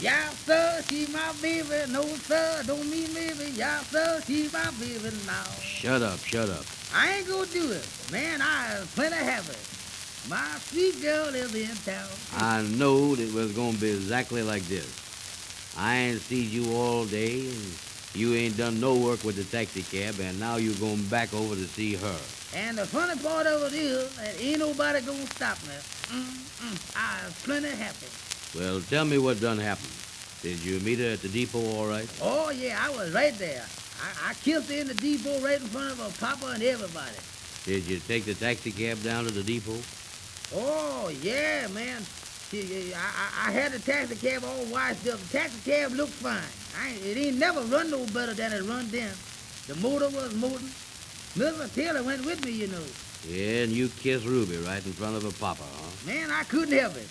Yeah, sir, she my baby. No, sir, don't mean maybe. Yeah, sir, she my baby now. Shut up, shut up. I ain't gonna do it. Man, I have plenty happy. My sweet girl is in town. I knowed it was gonna be exactly like this. I ain't seen you all day, and you ain't done no work with the taxi cab, and now you going back over to see her. And the funny part of it is that ain't nobody gonna stop me. I have plenty happy. Well, tell me what done happened. Did you meet her at the depot all right? Oh, yeah, I was right there. I kissed her in the depot right in front of her papa and everybody. Did you take the taxi cab down to the depot? Oh, yeah, man. I had the taxi cab all washed up. The taxi cab looked fine. It ain't never run no better than it run then. The motor was motoring. Mr. Taylor went with me, you know. Yeah, and you kissed Ruby right in front of her papa, huh? Man, I couldn't help it.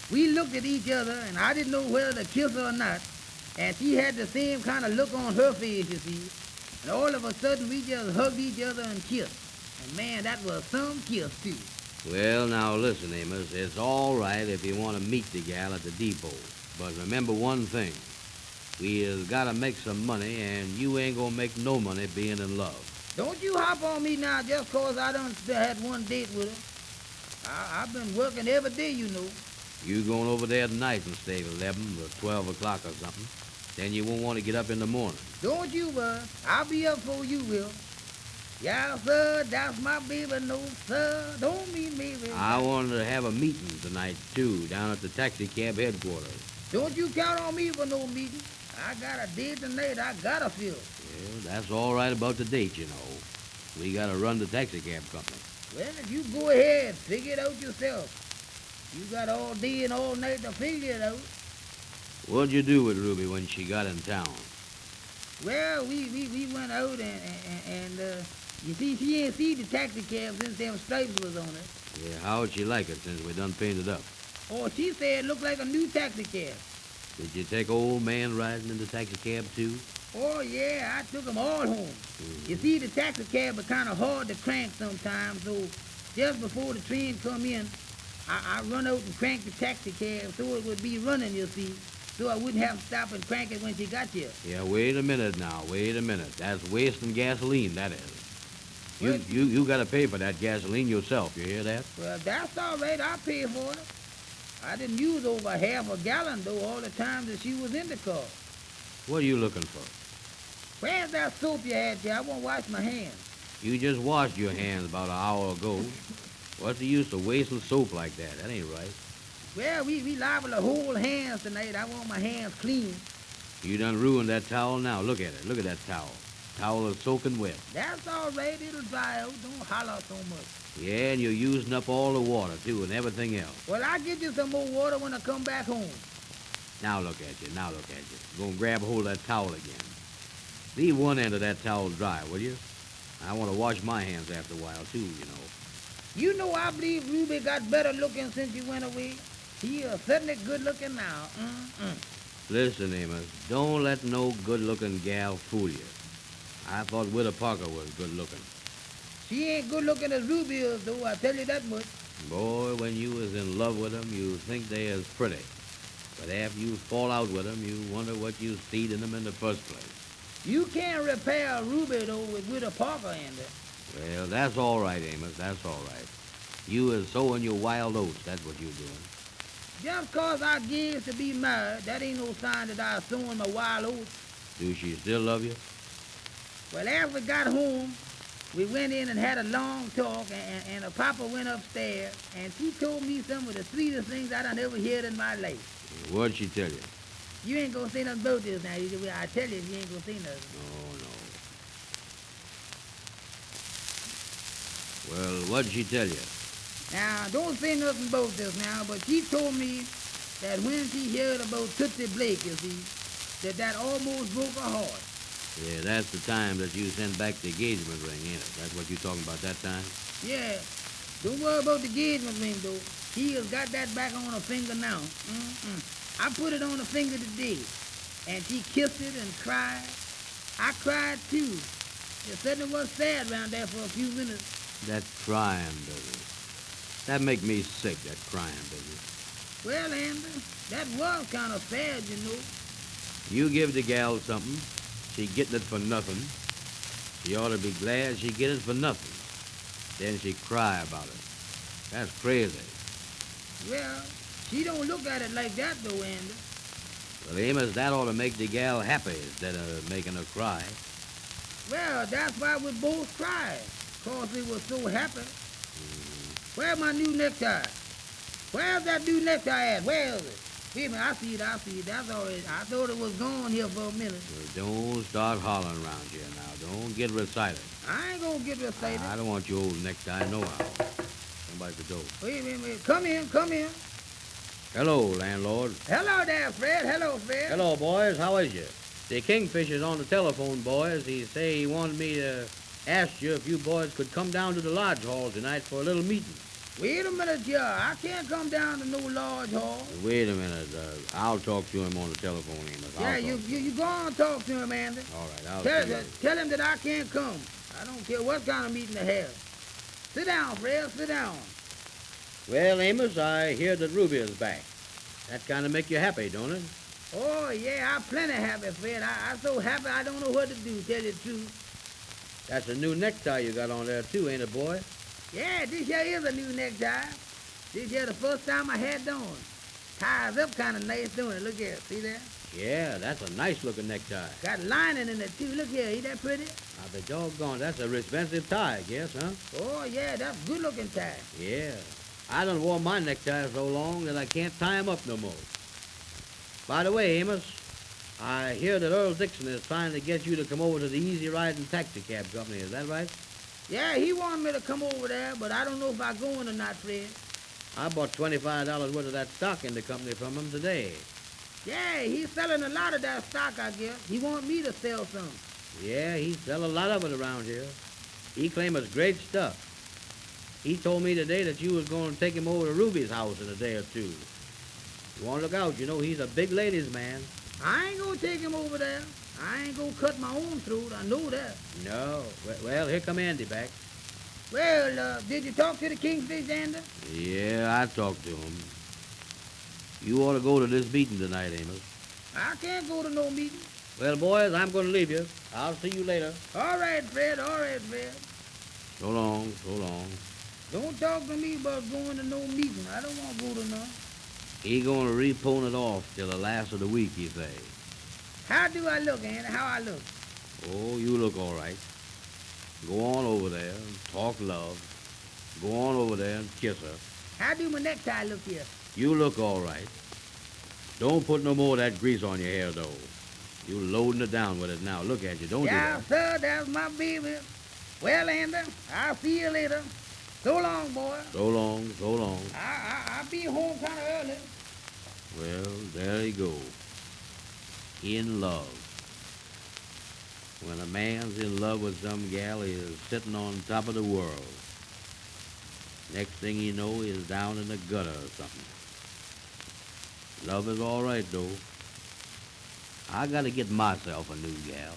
We looked at each other, and I didn't know whether to kiss her or not. And she had the same kind of look on her face, you see. And all of a sudden, we just hugged each other and kissed. And man, that was some kiss, too. Well, now listen, Amos. It's all right if you want to meet the gal at the depot. But remember one thing. We has got to make some money, and you ain't going to make no money being in love. Don't you hop on me now just 'cause I done had one date with her. I've been working every day, you know. You going over there tonight and stay 11 or 12 o'clock or something. Then you won't want to get up in the morning. Don't you, bud. I'll be up for you, will. Yeah, sir, that's my baby. No, sir, don't mean maybe. I wanted to have a meeting tonight, too, down at the taxi cab headquarters. Don't you count on me for no meeting. I got a date tonight I gotta fill. Well, that's all right about the date, you know. We got to run the taxi cab company. Well, if you go ahead, figure it out yourself. You got all day and all night to figure it out. What'd you do with Ruby when she got in town? Well, we went out and you see, she ain't seen the taxi cab since them stripes was on it. Yeah, how'd she like it since we done painted up? Oh, she said it looked like a new taxi cab. Did you take old man riding in the taxi cab, too? Oh, yeah, I took 'em all home. You see, the taxi cab was kind of hard to crank sometimes, so just before the train come in, I run out and crank the taxi cab so it would be running, you see, so I wouldn't have to stop and crank it when she got here. Yeah, wait a minute now, wait a minute. That's wasting gasoline, that is. You got to pay for that gasoline yourself, you hear that? Well, that's all right. I pay for it. I didn't use over half a gallon, though, all the time that she was in the car. What are you looking for? Where's that soap you had there? I won't wash my hands. You just washed your hands about an hour ago. What's the use of wasting soap like that? That ain't right. Well, we liable to hold hands tonight. I want my hands clean. You done ruined that towel now. Look at it. Look at that towel. Towel is soaking wet. That's all right. It'll dry out. Don't holler so much. Yeah, and you're using up all the water, too, and everything else. Well, I'll get you some more water when I come back home. Now look at you. Now look at you. Go and grab a hold of that towel again. Leave one end of that towel dry, will you? I want to wash my hands after a while, too, you know. You know, I believe Ruby got better looking since you went away. She is certainly good looking now. Listen, Amos, don't let no good-looking gal fool you. I thought Widow Parker was good-looking. She ain't good looking as Ruby is, though, I tell you that much. Boy, when you was in love with 'em, you think they is pretty. But after you fall out with 'em, you wonder what you seed in 'em in the first place. You can't repair Ruby, though, with Widow Parker in there. Well, that's all right, Amos, that's all right. You is sowing your wild oats, that's what you're doing. Just 'cause I gave to be married, that ain't no sign that I was sowing my wild oats. Do she still love you? Well, after we got home, we went in and had a long talk, and her papa went upstairs, and she told me some of the sweetest things I done ever heard in my life. What'd she tell you? You ain't gonna say nothing about this now. I tell you, you ain't gonna say nothing. Oh, no. Well, what'd she tell you? Now, don't say nothing about this now, but she told me that when she heard about Tootsie Blake, you see, that almost broke her heart. Yeah, that's the time that you sent back the engagement ring, ain't it? That's what you talking about that time? Yeah, don't worry about the engagement ring, though. She has got that back on her finger now. I put it on her finger today, and she kissed it and cried. I cried, too. It certainly was sad around there for a few minutes. That crying business. That make me sick, that crying business. Well, Andy, that was kind of sad, you know. You give the gal something, she getting it for nothing. She ought to be glad she get it for nothing. Then she cry about it. That's crazy. Well, she don't look at it like that, though, Andy. Well, Amos, that ought to make the gal happy instead of making her cry. Well, that's why we both cried, 'cause we were so happy. Where's my new necktie? Where's that new necktie at? Where is it? Wait a minute, I see it. That's all right. I thought it was gone here for a minute. Well, don't start hollering around here now. Don't get recited. I ain't gonna get recited. I don't want your old necktie nohow. Somebody at the door. Wait a minute. Come in. Hello, landlord. Hello there, Fred. Hello, Fred. Hello, boys. How is you? The Kingfisher's on the telephone, boys. He say he wanted me to ask you if you boys could come down to the lodge hall tonight for a little meeting. Wait a minute, I can't come down to no lodge hall. Wait a minute. I'll talk to him on the telephone, Amos. Yeah, you go on and talk to him, Andy. All right, I'll Tell him that I can't come. I don't care what kind of meeting they have. Sit down, Fred. Sit down. Well, Amos, I hear that Ruby is back. That kind of make you happy, don't it? Oh, yeah, I'm plenty happy, Fred. I'm so happy I don't know what to do, tell you the truth. That's a new necktie you got on there, too, ain't it, boy? Yeah, this here is a new necktie. This here the first time I had it on. Ties up kind of nice, don't it? Look here, see that? Yeah, that's a nice-looking necktie. Got lining in it, too. Look here, ain't that pretty? I'll be doggone, that's a expensive tie, I guess, huh? Oh, yeah, that's good-looking tie. Yeah. I done wore my necktie so long that I can't tie 'em up no more. By the way, Amos, I hear that Earl Dixon is trying to get you to come over to the Easy Riding Taxi Cab Company. Is that right? Yeah, he wanted me to come over there, but I don't know if I'm going or not, Fred. I bought $25 worth of that stock in the company from him today. Yeah, he's selling a lot of that stock, I guess. He want me to sell some. Yeah, he sell a lot of it around here. He claim it's great stuff. He told me today that you was going to take him over to Ruby's house in a day or two. You want to look out. You know he's a big ladies' man. I ain't going to take him over there. I ain't going to cut my own throat. I know that. No. Well, here come Andy back. Well, did you talk to the Kingfish, Andy? Yeah, I talked to him. You ought to go to this meeting tonight, Amos. I can't go to no meeting. Well, boys, I'm going to leave you. I'll see you later. All right, Fred. So long, so long. Don't talk to me about going to no meeting. I don't want to go to none. He going to repone it off till the last of the week, you say. How do I look, Andy? How I look? Oh, you look all right. Go on over there and talk love. Go on over there and kiss her. How do my necktie look here? You look all right. Don't put no more of that grease on your hair, though. You loading it down with it now. Look at you. Don't do that. Yeah, sir, that's my baby. Well, Andy, I'll see you later. So long, boy. So long, so long. I'll be home kind of early. Well, there you go. In love. When a man's in love with some gal, he is sitting on top of the world. Next thing you know, he's down in the gutter or something. Love is all right, though. I gotta get myself a new gal.